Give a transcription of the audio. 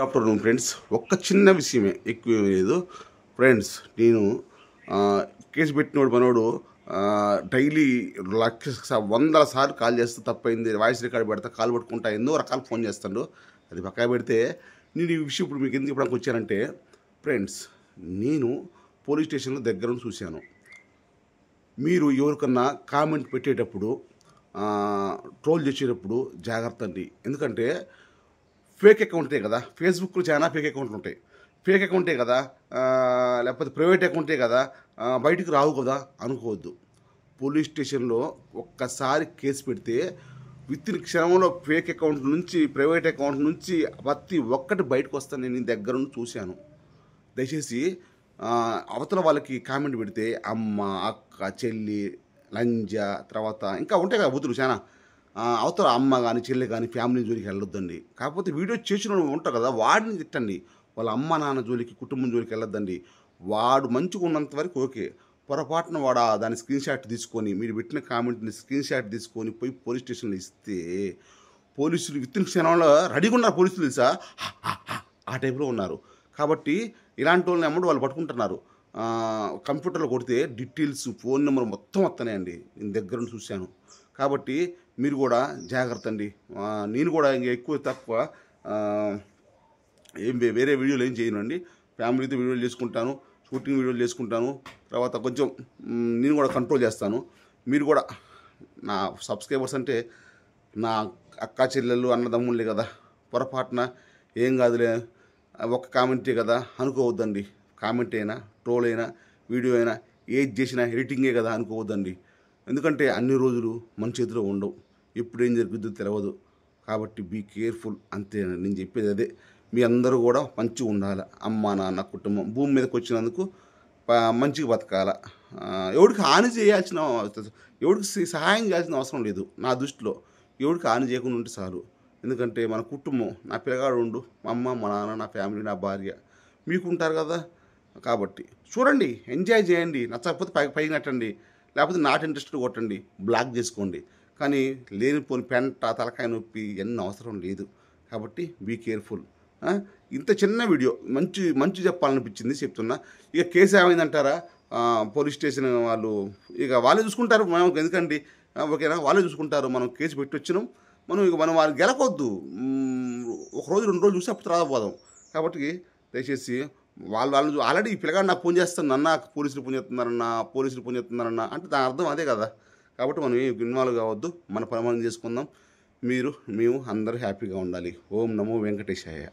Afternoon friends, ఒక్క చిన్న విషయమే, ఎక్కువ లేదు ఫ్రెండ్స్. నేను కేసు పెట్టినోడు మనోడు డైలీ వందల సార్లు కాల్ చేస్తూ తప్పైంది, వాయిస్ రికార్డ్ పెడతా, కాల్ పట్టుకుంటా, ఎన్నో రకాలు ఫోన్ చేస్తాడు. అది పక్కా పెడితే నేను ఈ విషయం ఇప్పుడు మీకు ఎందుకు చెప్పడానికి వచ్చానంటే ఫ్రెండ్స్, నేను పోలీస్ స్టేషన్లో దగ్గర చూశాను. మీరు ఎవరికన్నా కామెంట్ పెట్టేటప్పుడు, ట్రోల్ చేసేటప్పుడు జాగ్రత్త అండి. ఎందుకంటే ఫేక్ అకౌంటే కదా, ఫేస్బుక్లో చాలా ఫేక్ అకౌంట్లు ఉంటాయి. ఫేక్ అకౌంటే కదా, లేకపోతే ప్రైవేట్ అకౌంటే కదా, బయటికి రావు కదా అనుకోవద్దు. పోలీస్ స్టేషన్లో ఒక్కసారి కేసు పెడితే విత్ ఇన్ క్షణంలో ఫేక్ అకౌంట్ నుంచి, ప్రైవేట్ అకౌంట్ నుంచి ప్రతి ఒక్కటి బయటకు వస్తాను. నేను దగ్గర నుండి చూశాను. దయచేసి అవతల వాళ్ళకి కామెంట్ పెడితే అమ్మ, అక్క, చెల్లి, లంజ, తర్వాత ఇంకా ఉంటాయి కదా బుద్ధులు చాలా, అవతల అమ్మ కానీ చెల్లి కానీ ఫ్యామిలీ జోలికి వెళ్ళొద్దండి. కాకపోతే వీడియో చేసిన ఉంటారు కదా, వాడిని తిట్టండి. వాళ్ళ అమ్మ నాన్న జోలికి, కుటుంబం జోలికి వెళ్ళొద్దండి. వాడు మంచిగా ఉన్నంత వరకు ఓకే. పొరపాటున వాడు దాని స్క్రీన్ షాట్ తీసుకొని, మీరు పెట్టిన కామెంట్ని స్క్రీన్ షాట్ తీసుకొని పోయి పోలీస్ స్టేషన్లో ఇస్తే పోలీసులు విత్ ఇన్ క్షణంలో రెడీగా ఉన్నారు. పోలీసులు తెలుసా, ఆ టైప్లో ఉన్నారు. కాబట్టి ఇలాంటి వాళ్ళని అమ్మడు వాళ్ళు పట్టుకుంటున్నారు. కంప్యూటర్లో కొడితే డీటెయిల్స్, ఫోన్ నెంబర్ మొత్తం వస్తున్నాయండి. నేను దగ్గర నుంచి చూశాను. కాబట్టి మీరు కూడా జాగ్రత్త అండి. నేను కూడా ఇంకా ఎక్కువ తక్కువ వేరే వీడియోలు ఏం చేయనండి. ఫ్యామిలీతో వీడియోలు చేసుకుంటాను, షూటింగ్ వీడియోలు చేసుకుంటాను. తర్వాత కొంచెం నేను కూడా కంట్రోల్ చేస్తాను. మీరు కూడా నా సబ్స్క్రైబర్స్ అంటే నా అక్క చెల్లెళ్ళు అన్నదమ్ముళ్ళే కదా. పొరపాటున ఏం కాదులే, ఒక కామెంటే కదా అనుకోవద్దండి. కామెంట్ అయినా, ట్రోల్ అయినా, వీడియో అయినా, ఏది చేసినా ఎడిటింగే కదా అనుకోవద్దండి. ఎందుకంటే అన్ని రోజులు మన చేతిలో ఉండవు, ఎప్పుడు ఏం జరుగుతుందో తెలియదు. కాబట్టి బీ కేర్ఫుల్, అంతే. నేను చెప్పేది అదే. మీ అందరూ కూడా మంచిగా ఉండాలి. అమ్మ నాన్న కుటుంబం భూమి మీదకి వచ్చినందుకు మంచిగా బతకాల. ఎవరికి హాని చేయాల్సిన, ఎవరికి సహాయం చేయాల్సిన అవసరం లేదు నా దృష్టిలో. ఎవరికి హాని చేయకుండా ఉంటే చాలు. ఎందుకంటే మన కుటుంబం, నా పిల్లగాడు ఉండు, మా అమ్మ, మా నాన్న, నా ఫ్యామిలీ, నా భార్య, మీకు ఉంటారు కదా. కాబట్టి చూడండి, ఎంజాయ్ చేయండి. నచ్చకపోతే పైకి నట్టండి, లేకపోతే నాట్ ఇంట్రెస్టెడ్ కొట్టండి, బ్లాక్ చేసుకోండి. కానీ లేనిపోని పెంట, తలకాయ నొప్పి ఎన్ని అవసరం లేదు. కాబట్టి బీ కేర్ఫుల్. ఇంత చిన్న వీడియో మంచి చెప్పాలనిపించింది, చెప్తున్నా. ఇక కేసు ఏమైందంటారా, పోలీస్ స్టేషన్ వాళ్ళు ఇక వాళ్ళే చూసుకుంటారు. మనం ఎందుకండి, ఓకేనా, వాళ్ళే చూసుకుంటారు. మనం కేసు పెట్టి వచ్చినాం, మనం వాళ్ళు గెలకొద్దు. ఒక రోజు 2 రోజులు చూసి అప్పుడు రాకపోదాం. కాబట్టి దయచేసి వాళ్ళు ఆల్రెడీ ఈ పిల్లగాడు నాకు ఫోన్ చేస్తానన్న, పోలీసులు ఫోన్ చేస్తున్నారన్న అంటే దాని అర్థం అదే కదా. కాబట్టి మనం ఇన్వాల్వ్ కావద్దు, మన పని మనం చేసుకుందాం. మేము అందరూ హ్యాపీగా ఉండాలి. ఓం నమో వెంకటేశాయ.